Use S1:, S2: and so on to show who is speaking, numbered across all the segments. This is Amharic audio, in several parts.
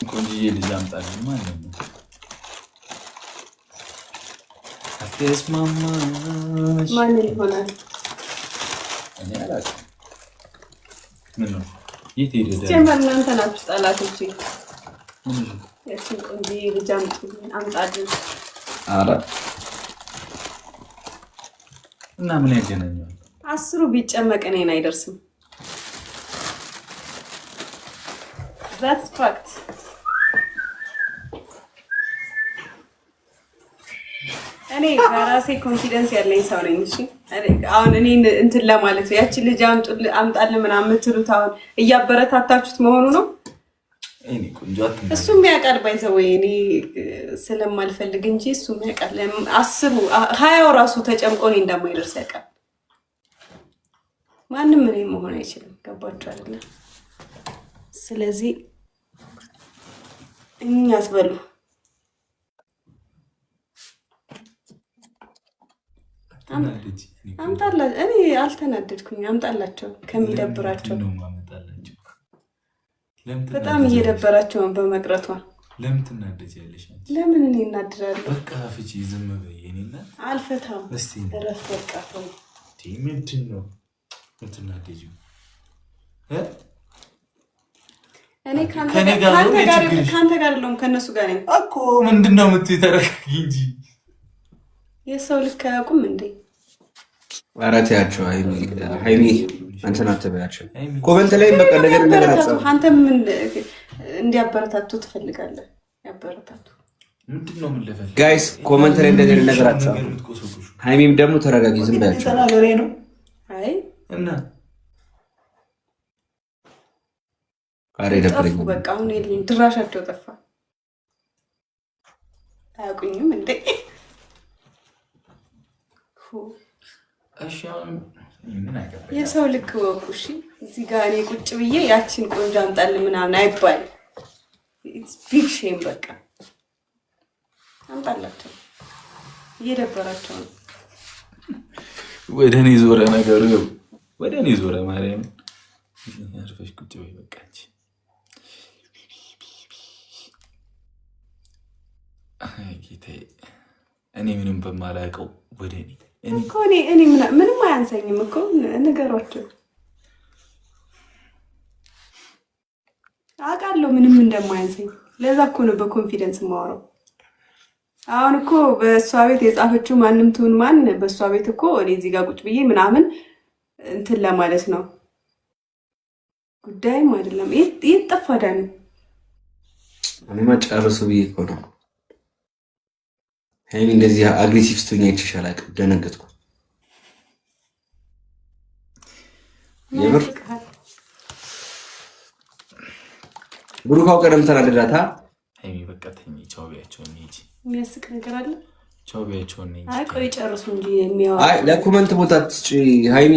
S1: ቆንጆዬ ልጅ አምጣልኝ ማለት ነው። አትስማማሽ
S2: ማንን ይሆናል?
S1: እኔ አላውቅም። ምን ነው የት ሄደ?
S2: ጀመር እናንተ ናችሁ ጠላቶቼ። ያቺን ቆንጆዬ ልጅ አምጣልኝ።
S1: ኧረ እና ምን ያገናኘዋል?
S2: 10 ቢጨመቅ እኔን አይደርስም። That's fact. እኔ በራሴ ኮንፊደንስ ያለኝ ሰው ነኝ። እሺ አሁን እኔ እንትን ለማለት ነው ያቺ ልጅ አምጣልኝ ምናምን የምትሉት አሁን እያበረታታችሁት መሆኑ ነው።
S1: እኔ ቆንጆ
S2: እሱም ያውቃል ባይዘው እኔ ስለማልፈልግ እንጂ እሱም ያውቃል። 20 ራሱ ተጨምቆ እኔ እንደማይደርስ ያውቃል። ማንም እኔ መሆን አይችልም። ገባችሁ አይደለ? ስለዚህ እኛ አትበሉ። አምጣላ እኔ አልተናደድኩኝ። አምጣላቸው ከሚደብራቸው በጣም እየደበራቸው ነው በመቅረቷ።
S1: ለምን ትናደጃለሽ?
S2: ለምን እኔ እናድራለሁ?
S1: በቃ ፍቺ ዝም በይ። እኔና
S2: አልፈታም። እረፍ በቃ ተው።
S1: ምንድን ነው የምትናደጂው?
S2: እኔ ካንተ ጋር አይደለሁም ከነሱ ጋር ነኝ
S1: እኮ። ምንድን ነው የምትይው? ተረጋጊ እንጂ
S2: የሰው ልክ አያውቁም እንዴ?
S3: ኧረ ተያቸው። ሃይሚ አንተን አትበያቸው። ኮመንት ላይ በቃ ነገር እንደገናጸው
S2: አንተ ምን እንዲያበረታቱ ትፈልጋለህ? ያበረታቱ።
S1: ምንድነው ምን ለፈል
S3: ጋይስ ኮመንት ላይ እንደገና ነገር አጻፉ። ሃይሚም ደግሞ ተረጋጊ፣ ዝም በያቸው።
S1: ተናገሬ ነው።
S2: አይ
S1: እና
S3: አሬ ደብረኝ
S2: በቃ አሁን የለኝ ድራሻቸው ጠፋ። አያውቁኝም እንዴ? የሰው ልክ ወቁ። እሺ እዚህ ጋር እኔ ቁጭ ብዬ ያቺን ቆንጆ አምጣልኝ ምናምን አይባል። ኢትስ ቢግ ሼም። በቃ አምጣላቸው። እየደበራቸው ነው።
S1: ወደ እኔ ዞረ ነገሩ፣ ወደ እኔ ዞረ። ማርያም አርፈሽ ቁጭ በይ በቃ እንጂ። አይ ጌታዬ፣ እኔ ምንም በማላውቀው ወደ እኔ
S2: እኮ እኔ ምንም አያንሰኝም እኮ ነገሯቸው። አውቃለሁ ምንም እንደማያንሰኝ። ለዛ እኮ ነው በኮንፊደንስ የማወራው። አሁን እኮ በእሷ ቤት የጻፈችው ማንም ትሁን ማን፣ በእሷ ቤት እኮ እኔ እዚህ ጋር ቁጭ ብዬ ምናምን እንትን ለማለት ነው። ጉዳይም አይደለም። የት ጠፋ ዳኒ?
S3: እኔማ ጨርሱ ብዬ እኮ ነው። ሃይሚ እንደዚህ አግሬሲቭ ስትሆኝ አይቼሽ አላውቅም። ደነገጥኩ። የምር ብሩካው ቀደም ተናደዳታ።
S1: ሃይሚ በቃ ተኝ፣ ቻው ቢያቸው እንጂ
S2: የሚያስቅ ነገር አለ።
S1: ቻው ቢያቸው እንጂ
S2: አይ ቆይ ጨርሱ እንጂ የሚያወራ
S3: አይ ለኮመንት ቦታ ትስጪ። ሃይሚ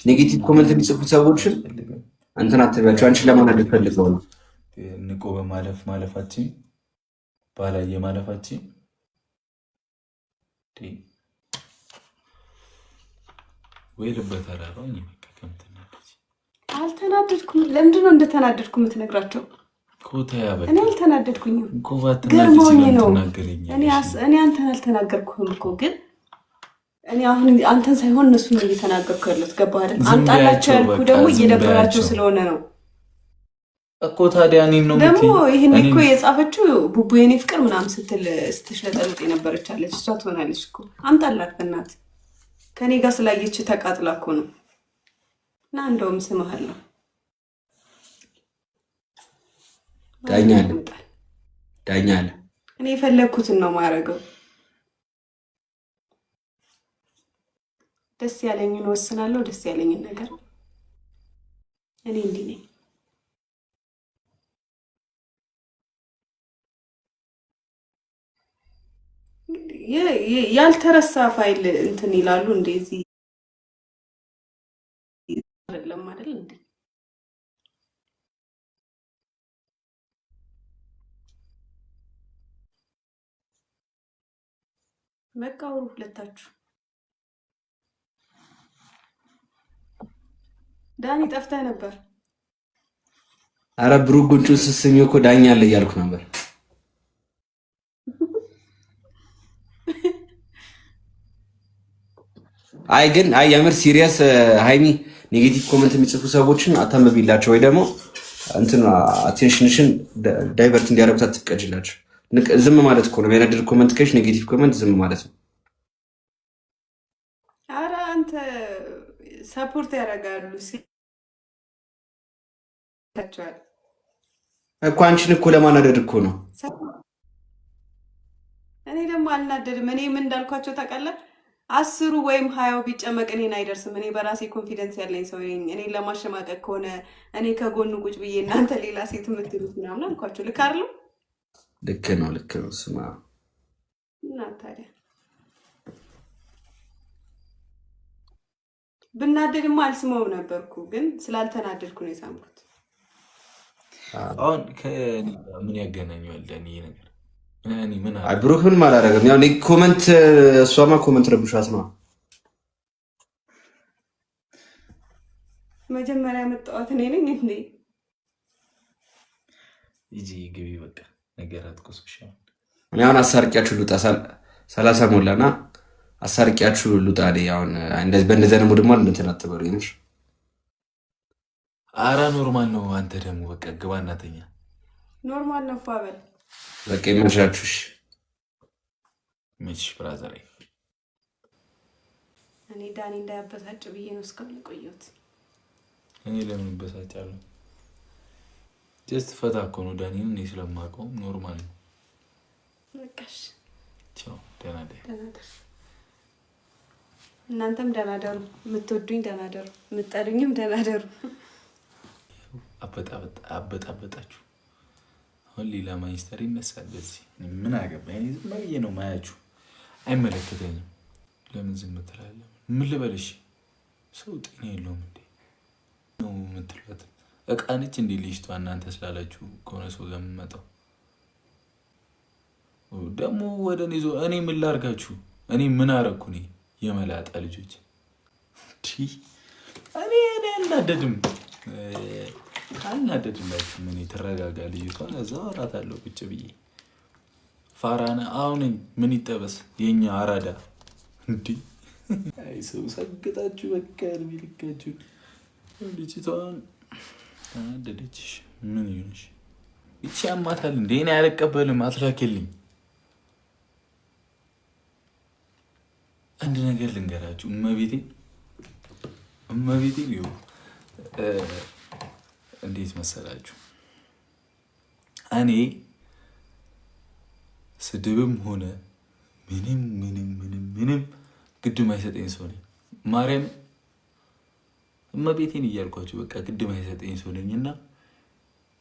S3: ኔጌቲቭ ኮመንት የሚጽፉ ሰዎችን አንተን አትበያቸው። አንቺ ለማናደድ ፈልገው ነው።
S1: ንቆ ማለፋችን ባላየ ማለፋችን ወይ ልበት አላረኝ። በቃ ከምትናደጂ
S2: አልተናደድኩም። ለምንድን ነው እንደተናደድኩ የምትነግራቸው?
S1: ኮታያ በቃ
S2: እኔ አልተናደድኩኝም።
S1: ገርሞኝ
S2: ነው። እኔ አንተን አልተናገርኩም እኮ ግን እኔ አሁን አንተን ሳይሆን እነሱ ነው እየተናገርኩ ያለሁት። ገባህ አይደል? አምጣላቸው ያልኩ ደግሞ እየደበራቸው ስለሆነ ነው
S1: እኮ። ታዲያ እኔን ነው
S2: ደግሞ ይሄን እኮ የጻፈችው ቡቡ የኔ ፍቅር ምናምን ስትሽለጠልጥ የነበረች አለች። እሷ ትሆናለች እኮ። አምጣላት በእናትህ። ከኔ ጋር ስላየች ተቃጥላ እኮ ነው። እና እንደውም ስምሃለሁ
S3: ዳኛ አለ።
S2: እኔ የፈለግኩትን ነው ማረገው። ደስ ያለኝን ወስናለሁ። ደስ ያለኝን ነገር እኔ እንዲህ ነኝ። ያልተረሳ ፋይል እንትን ይላሉ እንደዚህ አይደለም አይደል እንዴ? በቃ አውሩ ሁለታችሁ። ዳኒ ጠፍተህ ነበር።
S3: አረ ብሩክ ጉንጩን ስስሚው እኮ ዳኛ አለ እያልኩ ነበር። አይ ግን አይ የምር ሲሪየስ ሃይሚ ኔጌቲቭ ኮመንት የሚጽፉ ሰዎችን አታንብቢላቸው ወይ ደግሞ እንትን አቴንሽንሽን ዳይቨርት እንዲያደርጉት አትፍቀጅላቸው። ዝም ማለት እኮ ነው የሚያናድድ ኮመንት ከሽ ኔጌቲቭ ኮመንት ዝም ማለት ነው።
S2: አረ አንተ ሰፖርት ያደርጋሉ
S3: እኮ አንቺን እኮ ለማናደድ እኮ ነው።
S2: እኔ ደግሞ አልናደድም። እኔ ምን እንዳልኳቸው ታውቃለህ? 10 ወይም 20 ቢጨመቅ እኔን አይደርስም። እኔ በራሴ ኮንፊደንስ ያለኝ ሰው ነኝ። እኔን ለማሸማቀቅ ከሆነ እኔ ከጎኑ ቁጭ ብዬ እናንተ ሌላ ሴት የምትሉት ምናምን አልኳቸው። ልክ አይደለም?
S3: ልክ ነው፣ ልክ ነው። ስማ
S2: እና ታዲያ ብናደድማ አልስመውም ነበርኩ፣ ግን ስላልተናደድኩ ነው የሳምኩት።
S1: አሁን ምን ያገናኘዋል ዳኒ ነገር?
S3: ብሩክ ምንም አላደረገም። ያው ኮመንት እሷማ ኮመንት ረብሻት ነው።
S2: መጀመሪያ መጣሁት እኔ ነኝ እንዴ?
S1: ይጂ ግቢ በቃ ነገር አትቆስሽ።
S3: እኔ አሁን አሳርቂያችሁ ልውጣ 30 ሞላና አሳርቂያችሁ ልውጣ። አሁን እንደዚህ በእንደዚህ ነው ደግሞ እንትን አትበሉ ይምሽ።
S1: አራ ኖርማል ነው። አንተ ደግሞ በቃ ግባ እናተኛ።
S2: ኖርማል ነው ፋበል
S3: በቃ ይመሻችሁሽ።
S1: ምንሽ ብራዘር
S2: እኔ ዳኒ እንዳያበሳጭ ብዬ ነው እስካሁን የቆየሁት።
S1: እኔ ለምን በሳጫለሁ? ጀስት ፈታ እኮ ነው ዳኒን እኔ ስለማውቀው ኖርማል ነው።
S2: በቃሽ
S1: ቻው። ደህና ደሩ።
S2: እናንተም ደህና ደሩ። የምትወዱኝ ደህና ደሩ፣ የምትጠሉኝም ደህና ደሩ።
S1: አበጣበጣችሁ። አሁን ሌላ ማይስተር ይነሳል። በዚህ ምን አገባኝ? ዝም ብዬ ነው ማያችሁ። አይመለከተኝም። ለምን ዝም ትላለህ? ምን ልበልሽ? ሰው ጤና የለውም እንዴ ነው የምትሏት? እቃ ነች እንዴ ልጅቷ? እናንተ ስላላችሁ ከሆነ ሰው ጋር የምመጣው ደግሞ ወደ እኔ ምን ላርጋችሁ? እኔ ምን አረኩ? እኔ የመላጣ ልጆች እኔ አልናደድላችሁ። ምን ተረጋጋ ልጅቷ። እዛ አወራታለሁ ቁጭ ብዬ ፋራነ አሁን ምን ይጠበስ የኛ አራዳ እንዲህ አይ ሰው ሰግጣችሁ በቃ ልካችሁ ልጅቷን አደደችሽ። ምን ይሆንሽ? ይቺ አማታል እንዴ? እኔ አልቀበልም። አትላከልኝ። አንድ ነገር ልንገራችሁ። እመቤቴ ሊዩ እንዴት መሰላችሁ? እኔ ስድብም ሆነ ምንም ግድም አይሰጠኝ ሰው ነኝ። ማርያም እመቤቴን እያልኳችሁ በቃ ግድም አይሰጠኝ ሰው ነኝ። እና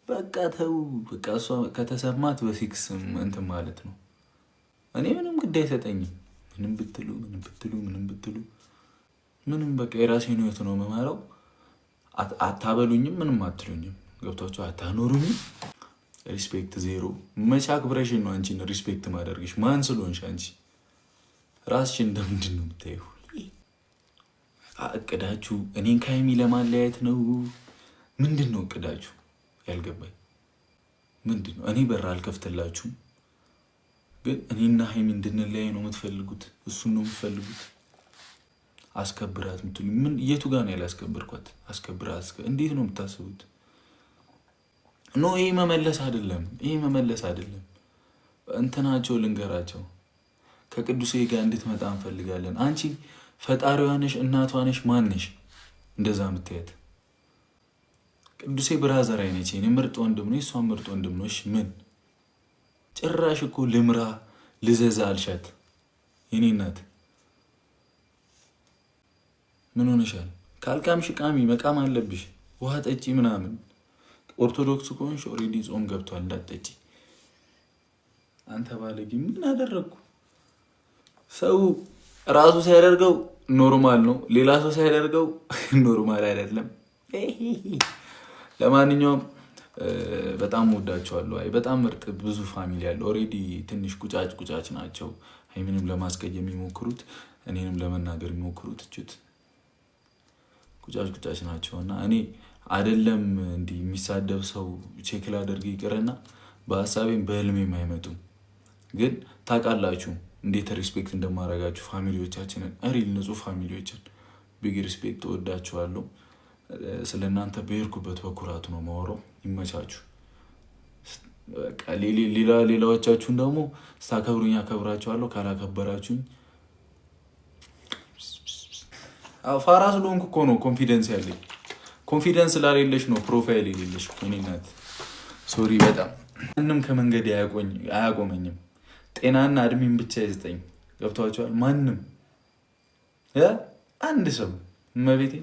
S1: በቃ ተው በቃ እሷ ከተሰማት በፊክስ እንትን ማለት ነው። እኔ ምንም ግድ አይሰጠኝም። ምንም ብትሉ ምንም በቃ የራሴን ህይወት ነው የምመራው። አታበሉኝም፣ ምንም አትሉኝም። ገብቷችሁ አታኖሩኝም። ሪስፔክት ዜሮ። መቼ አክብረሽኝ ነው አንቺን ሪስፔክት ማደርግሽ? ማን ስለሆንሽ አንቺ ራስሽን እንደምንድን ነው የምታየው? እቅዳችሁ እኔን ከሀይሚ ለማለያየት ነው? ምንድን ነው እቅዳችሁ? ያልገባኝ ምንድን ነው? እኔ በር አልከፍትላችሁም፣ ግን እኔና ሀይሚ እንድንለያይ ነው የምትፈልጉት? እሱን ነው የምትፈልጉት? አስከብራት ምትሉ ምን? የቱ ጋር ነው ያላስከብርኳት? አስከብራት እንዴት ነው የምታስቡት? ኖ ይሄ መመለስ አይደለም። እንትናቸው ልንገራቸው። ከቅዱሴ ጋር እንድትመጣ እንፈልጋለን። አንቺ ፈጣሪዋ ነሽ፣ እናቷ ነሽ፣ ማን ነሽ እንደዛ የምትያት? ቅዱሴ ብራዘር አይነች። እኔ ምርጥ ወንድም ነው፣ እሷ ምርጥ ወንድም ነው። እሺ ምን ጭራሽ እኮ ልምራ ልዘዛ አልሻት። የኔ እናት ምን ሆነሻል? ካልቃምሽ ቃሚ፣ መቃም አለብሽ። ውሃ ጠጪ ምናምን። ኦርቶዶክስ ከሆንሽ ኦልሬዲ ጾም ገብቷል፣ እንዳትጠጪ። አንተ ባለጌ ምን አደረግኩ? ሰው ራሱ ሲያደርገው ኖርማል ነው፣ ሌላ ሰው ሲያደርገው ኖርማል አይደለም። ለማንኛውም በጣም ወዳቸዋለሁ። አይ በጣም ምርጥ ብዙ ፋሚሊ ያለው ኦልሬዲ ትንሽ ቁጫጭ ናቸው። ሀይሚንም ለማስቀየም የሚሞክሩት እኔንም ለመናገር የሚሞክሩት ቁጫጭ ናቸው። እና እኔ አይደለም እንዲህ የሚሳደብ ሰው ቼክ ላደርግ ይቅርና በሀሳቤም በህልሜም አይመጡም። ግን ታውቃላችሁ እንዴት ሪስፔክት እንደማደርጋችሁ ፋሚሊዎቻችንን፣ ሪል ንጹህ ፋሚሊዎችን ቢግ ሪስፔክት እወዳችኋለሁ። ስለ እናንተ በሄድኩበት በኩራት ነው ማወራው። ይመቻችሁ። ሌላዎቻችሁን ደግሞ ስታከብሩኝ አከብራችኋለሁ፣ ካላከበራችሁኝ ፋራ ስለሆንኩ እኮ ነው ኮንፊደንስ ያለኝ። ኮንፊደንስ ስላሌለሽ ነው ፕሮፋይል የሌለሽ እኮ እኔ እናት። ሶሪ በጣም ማንም ከመንገድ አያቆመኝም። ጤናና እድሜን ብቻ ይስጠኝ። ገብቷችኋል? ማንም አንድ ሰው እመቤቴ